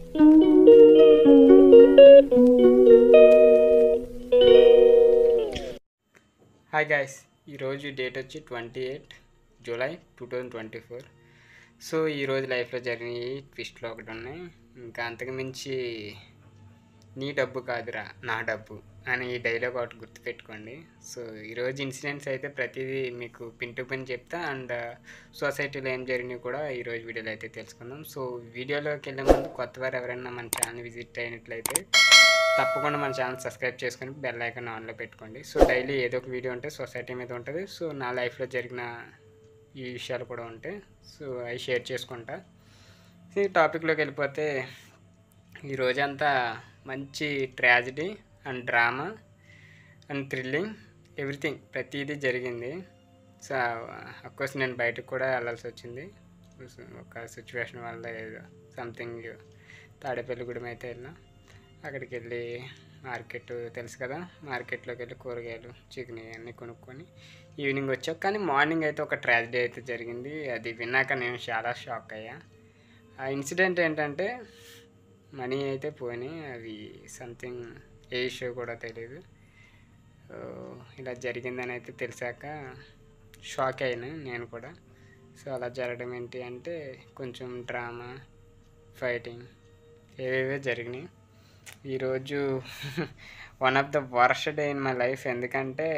Hi guys, ఈరోజు date వచ్చి 28 July 2024. So ఈరోజు లైఫ్లో జరిగిన ట్విస్ట్లో ఒకటి ఉన్నాయి. ఇంకా అంతకు మించి నీ డబ్బు కాదురా నా డబ్బు అని ఈ డైలాగ్ ఒకటి గుర్తుపెట్టుకోండి. సో ఈరోజు ఇన్సిడెంట్స్ అయితే ప్రతిదీ మీకు పిన్ టు పిన్ చెప్తా, అండ్ సొసైటీలో ఏం జరిగినాయి కూడా ఈరోజు వీడియోలో అయితే తెలుసుకుందాం. సో వీడియోలోకి వెళ్ళే ముందు కొత్తవారు ఎవరైనా మన ఛానల్ విజిట్ అయినట్లయితే తప్పకుండా మన ఛానల్ సబ్స్క్రైబ్ చేసుకొని బెల్ ఐకాన్ ఆన్లో పెట్టుకోండి. సో డైలీ ఏదో ఒక వీడియో ఉంటే సొసైటీ మీద ఉంటుంది. సో నా లైఫ్లో జరిగిన ఈ విషయాలు కూడా ఉంటాయి. సో అవి షేర్ చేసుకుంటా. ఈ టాపిక్లోకి వెళ్ళిపోతే ఈరోజంతా మంచి tragedy and drama and thrilling everything ప్రతిదీ జరిగింది. సో అఫ్కోర్స్ నేను బయటకు కూడా వెళ్ళాల్సి వచ్చింది ఒక సిచ్యువేషన్ వల్ల. ఏదో సంథింగ్ తాడేపల్లిగూడెం అయితే వెళ్ళినా. అక్కడికి వెళ్ళి మార్కెట్ తెలుసు కదా, మార్కెట్లోకి వెళ్ళి కూరగాయలు చికెన్ అన్నీ కొనుక్కొని ఈవినింగ్ వచ్చాం. కానీ మార్నింగ్ అయితే ఒక ట్రాజడీ అయితే జరిగింది. అది విన్నాక నేను చాలా షాక్ అయ్యా. ఆ ఇన్సిడెంట్ ఏంటంటే మనీ అయితే పోయినాయి. అవి సంథింగ్ ఏ ఇష్యూ కూడా తెలియదు. ఇలా జరిగిందని అయితే తెలిసాక షాక్ అయ్యాను నేను కూడా. సో అలా జరగడం ఏంటి అంటే కొంచెం డ్రామా, ఫైటింగ్ ఏవేవో జరిగినాయి. ఈరోజు one of the worst day in my life. ఎందుకంటే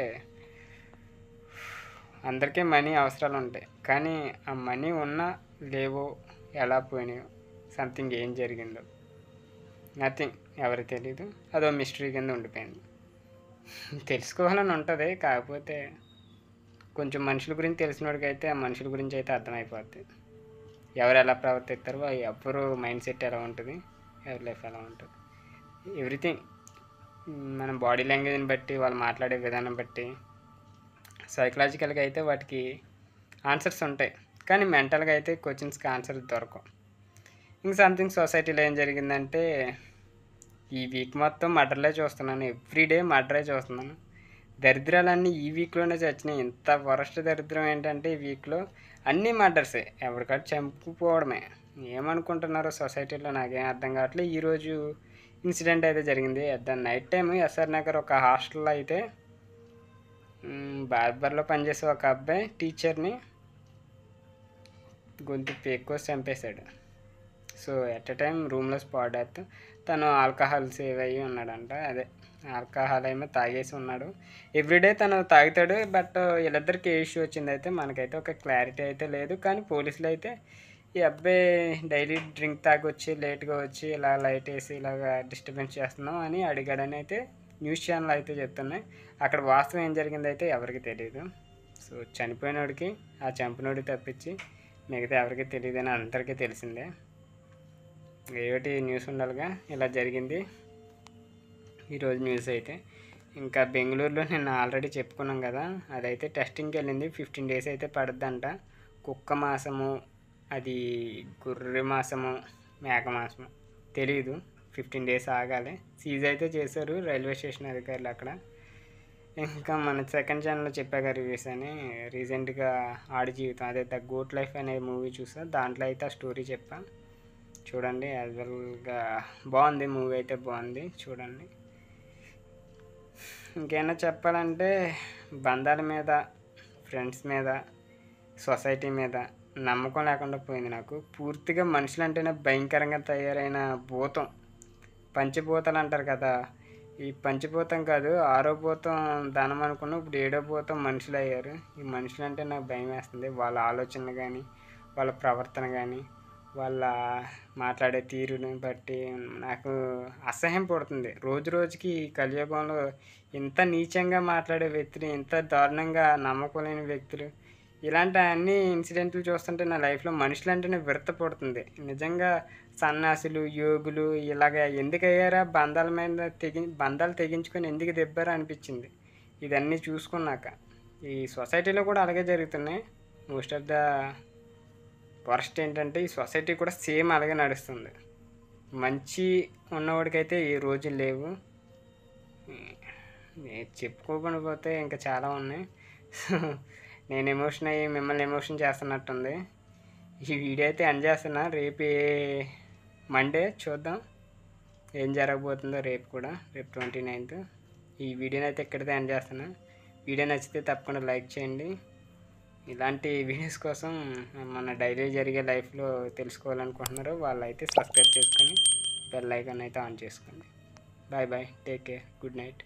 అందరికీ మనీ అవసరాలు ఉంటాయి, కానీ ఆ మనీ ఉన్నా లేవో, ఎలా పోయినాయో, సంథింగ్ ఏం జరిగిందో నథింగ్, ఎవరికి తెలీదు. అదో మిస్టరీ కింద ఉండిపోయింది. తెలుసుకోవాలని ఉంటుంది, కాకపోతే కొంచెం మనుషుల గురించి తెలిసినోడికి అయితే ఆ మనుషుల గురించి అయితే అర్థమైపోద్ది. ఎవరు ఎలా ప్రవర్తిస్తారో, ఎవరు మైండ్ సెట్ ఎలా ఉంటుంది, ఎవరి లైఫ్ ఎలా ఉంటుంది, ఎవ్రీథింగ్ మన బాడీ లాంగ్వేజ్ని బట్టి, వాళ్ళు మాట్లాడే విధానం బట్టి, సైకలాజికల్గా అయితే వాటికి ఆన్సర్స్ ఉంటాయి, కానీ మెంటల్గా అయితే క్వశ్చన్స్కి ఆన్సర్స్ దొరకవు. ఇంక సంథింగ్ సొసైటీలో ఏం జరిగిందంటే ఈ వీక్ మొత్తం మర్డర్లే చూస్తున్నాను. ఎవ్రీడే మర్డరే చూస్తున్నాను. దరిద్రాలన్నీ ఈ వీక్లోనే చచ్చినాయి. ఇంత వరస్ట్ దరిద్రం ఏంటంటే ఈ వీక్లో అన్నీ మర్డర్సే, ఎవరికాడు చంపుకోవడమే. ఏమనుకుంటున్నారో సొసైటీలో నాకేం అర్థం కావట్లేదు. ఈరోజు ఇన్సిడెంట్ అయితే జరిగింది. The night time SR Nagar ఒక హాస్టల్లో అయితే బార్బర్లో పనిచేసే ఒక అబ్బాయి టీచర్ని గొంతు పేక్కోసి చంపేశాడు. సో ఎట్ ఎ టైం రూమ్లో స్పాట్ డెత్. తను ఆల్కహాల్ సేవ్ అయ్యి ఉన్నాడంట. అదే ఆల్కహాల్ ఏమో తాగేసి ఉన్నాడు. ఎవ్రీడే తను తాగుతాడు. బట్ వీళ్ళిద్దరికి ఏ ఇష్యూ వచ్చింది అయితే మనకైతే ఒక క్లారిటీ అయితే లేదు. కానీ పోలీసులు అయితే ఈ అబ్బాయి డైలీ డ్రింక్ తాగొచ్చి లేట్గా వచ్చి ఇలా లైట్ వేసి ఇలాగ డిస్టర్బెన్స్ చేస్తున్నాం అని అడిగాడని అయితే న్యూస్ ఛానల్ అయితే చెప్తున్నాయి. అక్కడ వాస్తవం ఏం జరిగిందైతే ఎవరికి తెలియదు. సో చనిపోయినోడికి ఆ చంపినోడికి తప్పించి మిగతా ఎవరికి తెలియదని అందరికీ తెలిసిందే. ఏమిటి న్యూస్ ఉండాలిగా. ఇలా జరిగింది ఈరోజు న్యూస్ అయితే. ఇంకా బెంగళూరులో నేను ఆల్రెడీ చెప్పుకున్నాం కదా, అదైతే టెస్టింగ్కి వెళ్ళింది. 15 days అయితే పడుద్దంట. కుక్క మాసము, అది గొర్రె మాసము, మేక మాసము తెలీదు. 15 days ఆగాలి. సీజ్ అయితే చేశారు రైల్వే స్టేషన్ అధికారులు అక్కడ. ఇంకా మన సెకండ్ ఛానల్లో చెప్పాక రివ్యూస్ అని, రీసెంట్గా ఆడి జీవితం, అదే ద గోట్ లైఫ్ అనే మూవీ చూసా. దాంట్లో అయితే ఆ స్టోరీ చెప్పా, చూడండి. యాజ్ వెల్గా బాగుంది మూవీ అయితే, బాగుంది, చూడండి. ఇంకేమైనా చెప్పాలంటే బంధాల మీద, ఫ్రెండ్స్ మీద, సొసైటీ మీద నమ్మకం లేకుండా పోయింది నాకు. పూర్తిగా మనుషులంటేనే భయంకరంగా తయారైన భూతం, పంచభూతాలు అంటారు కదా, ఈ పంచభూతం కాదు, 6వ భూతం ధనం అనుకున్న, ఇప్పుడు 7వ భూతం మనుషులు అయ్యారు. ఈ మనుషులు అంటే నాకు భయం వేస్తుంది. వాళ్ళ ఆలోచనలు కానీ, వాళ్ళ ప్రవర్తన కానీ, వాళ్ళ మాట్లాడే తీరుని బట్టి నాకు అసహ్యం పడుతుంది. రోజు రోజుకి కలియుగంలో ఇంత నీచంగా మాట్లాడే వ్యక్తులు, ఇంత దారుణంగా నమ్మకం లేని వ్యక్తులు, ఇలాంటి అన్ని ఇన్సిడెంట్లు చూస్తుంటే నా లైఫ్లో మనుషులు అంటేనే విరక్తపడుతుంది. నిజంగా సన్యాసులు, యోగులు ఇలాగ ఎందుకు అయ్యారా, బంధాలు తెగించుకొని ఎందుకు దెబ్బారా అనిపించింది ఇదన్నీ చూసుకున్నాక. ఈ సొసైటీలో కూడా అలాగే జరుగుతున్నాయి. మోస్ట్ ఆఫ్ ద వర్స్ట్ ఏంటంటే ఈ సొసైటీ కూడా సేమ్ అలాగే నడుస్తుంది. మంచి ఉన్నవాడికైతే ఏ రోజులు లేవు. చెప్పుకోకుండా పోతే ఇంకా చాలా ఉన్నాయి. నేను ఎమోషన్ అయ్యి మిమ్మల్ని ఎమోషన్ చేస్తున్నట్టుంది. ఈ వీడియో అయితే ఎండ్ చేస్తున్నా. రేపు మండే చూద్దాం ఏం జరగబోతుందో. రేపు కూడా, రేపు 29th. ఈ వీడియోని అయితే ఇక్కడితో ఎండ్ చేస్తున్నా. వీడియో నచ్చితే తప్పకుండా లైక్ చేయండి. ఇలాంటి వీడియోస్ కోసం మన డైలీ జరిగే లైఫ్లో తెలుసుకోవాలనుకుంటున్నారో వాళ్ళైతే సబ్స్క్రైబ్ చేసుకొని బెల్ ఐకాన్ అయితే ఆన్ చేసుకోండి. Bye bye, take care, good night.